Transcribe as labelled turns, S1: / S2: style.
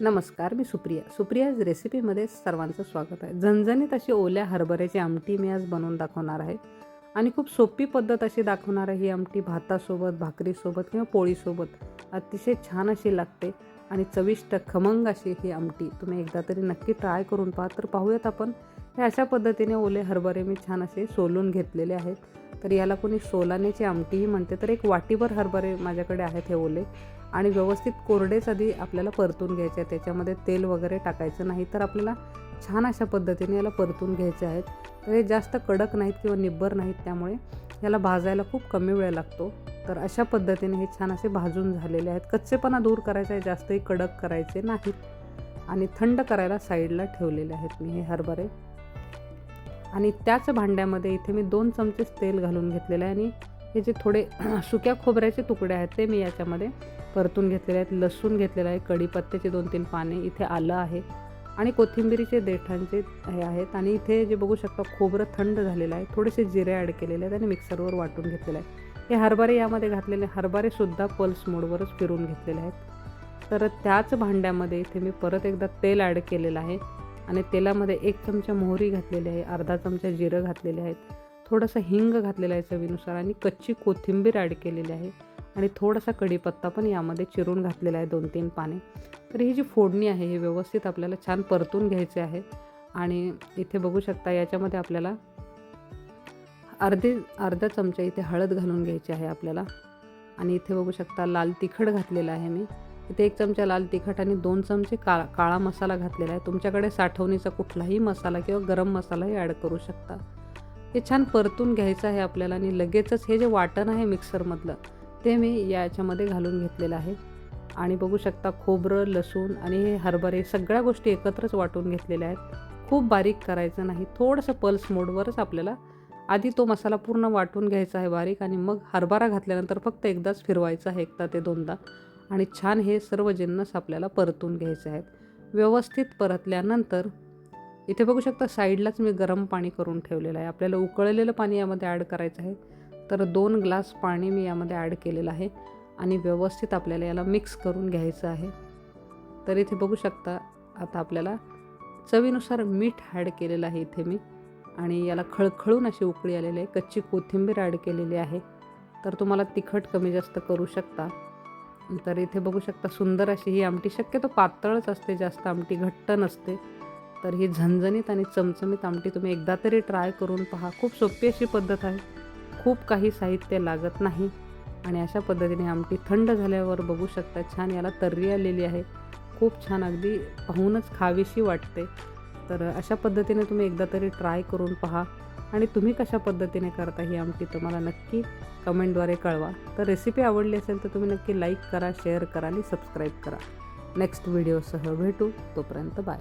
S1: नमस्कार, मी सुप्रियाज रेसिपीमध्ये सर्वांचं स्वागत आहे. झणझणीत अशी ओल्या हरभऱ्याची आमटी मी आज बनवून दाखवणार आहे आणि खूप सोपी पद्धत अशी दाखवणार आहे. ही आमटी भातासोबत, भाकरीसोबत किंवा पोळीसोबत अतिशय छान अशी लागते आणि चविष्ट खमंग अशी ही आमटी तुम्ही एकदा तरी नक्की ट्राय करून पहा. तर पाहूयात आपण हे अशा पद्धतीने ओले हरभरे मी छान असे सोलून घेतलेले आहेत. तर याला कोणी सोलाण्याची आमटीही म्हणते. तर एक वाटीभर हरभरे माझ्याकडे आहेत हे ओले आणि व्यवस्थित कोरडेच आधी आपल्याला परतून घ्यायचे आहेत. त्याच्यामध्ये तेल वगैरे टाकायचं नाही. तर आपल्याला छान अशा पद्धतीने याला परतून घ्यायचे आहेत. तर हे जास्त कडक नाहीत किंवा निब्बर नाहीत, त्यामुळे याला भाजायला खूप कमी वेळ लागतो. तर अशा पद्धतीने हे छान असे भाजून झालेले आहेत. कच्चेपणा दूर करायचा आहे, जास्तही कडक करायचे नाहीत आणि थंड करायला साईडला ठेवलेले आहेत मी हे हरभरे. आणि त्याच भांड्यामध्ये इथे मी 2 चमचे तेल घालून घेतलेले आहे आणि हे जे थोडे सुक्या खोबऱ्याचे तुकडे आहेत ते मी याच्यामध्ये परतून घेतलेले आहेत. लसूण घेतलेलं आहे, कढीपत्त्याचे 2-3 पाने, इथे आलं आहे आणि कोथिंबिरीचे देठांचे हे आहेत. आणि इथे जे बघू शकता खोबरं थंड झालेलं आहे. थोडेसे जिरे ॲड केलेले आहेत आणि मिक्सरवर वाटून घेतलेलं आहे. हे हरभरे यामध्ये घातलेले हरभरेसुद्धा पल्स मोडवरच फिरून घेतलेले आहेत. तर त्याच भांड्यामध्ये इथे मी परत एकदा तेल ॲड केलेलं आहे आणि तेलामध्ये 1 चमचा मोहरी घातलेली आहे, अर्धा चमचा जिरं घातलेले आहेत, थोडंसं हिंग घातलेलं आहे चवीनुसार आणि कच्ची कोथिंबीर ॲड केलेली आहे आणि थोडासा कढीपत्ता पण यामध्ये चिरून घातलेला आहे, 2-3 पाने. तर ही जी फोडणी आहे ही व्यवस्थित आपल्याला छान परतून घ्यायची आहे. आणि इथे बघू शकता याच्यामध्ये आपल्याला अर्धा चमचा इथे हळद घालून घ्यायची आहे आपल्याला. आणि इथे बघू शकता लाल तिखट घातलेलं आहे मी. इथे 1 चमचा लाल तिखट आणि 2 चमचे काळा मसाला घातलेला आहे. तुमच्याकडे साठवणीचा कुठलाही मसाला किंवा गरम मसालाही ॲड करू शकता. हे छान परतून घ्यायचं आहे आपल्याला आणि लगेचच हे जे वाटण आहे मिक्सरमधलं ते मी याच्यामध्ये घालून घेतलेलं आहे. आणि बघू शकता खोबरं, लसूण आणि हे हरभरे सगळ्या गोष्टी एकत्रच वाटून घेतलेल्या आहेत. खूप बारीक करायचं नाही, थोडंसं पल्स मोडवरच आपल्याला आधी तो मसाला पूर्ण वाटून घ्यायचा आहे बारीक आणि मग हरभरा घातल्यानंतर फक्त एकदाच फिरवायचा आहे, 1दा ते 2दा. आणि छान हे सर्व जिन्नस आपल्याला परतून घ्यायचे आहेत. व्यवस्थित परतल्यानंतर इथे बघू शकता साईडलाच मी गरम पाणी करून ठेवलेलं आहे. आपल्याला उकळलेलं पाणी यामध्ये ॲड करायचं आहे. तर 2 ग्लास पाणी मी यामध्ये ॲड केलेलं आहे आणि व्यवस्थित आपल्याला याला मिक्स करून घ्यायचं आहे. तर इथे बघू शकता आता आपल्याला चवीनुसार मीठ ॲड केलेलं आहे इथे मी आणि याला खळखळून अशी उकळी आलेली आहे. कच्ची कोथिंबीर ॲड केलेली आहे. तर तुम्हाला तिखट कमी जास्त करू शकता. तर इथे बघू शकता सुंदर अशी ही आमटी, शक्यतो पातळच असते, जास्त आमटी घट्ट नसते. तर ही झणझणीत आणि चमचमीत आमटी तुम्ही एकदा तरी ट्राय करून पहा. खूप सोपी अशी पद्धत आहे, खूप काही साहित्य लागत नाही आणि अशा पद्धतीने आमटी थंड झाल्यावर बघू शकता छान याला तर्री आलेली आहे. खूप छान, अगदी पाहूनच खावीशी वाटते. तर अशा पद्धतीने तुम्ही एकदा तरी ट्राय करून पहा आणि तुम्ही कशा पद्धतीने करता ही आमटी तुम्हाला नक्की कमेंटद्वारे कळवा. तर रेसिपी आवडली असेल तर तुम्ही नक्की लाईक करा, शेअर करा आणि सबस्क्राईब करा. नेक्स्ट व्हिडिओसह भेटू, तोपर्यंत बाय.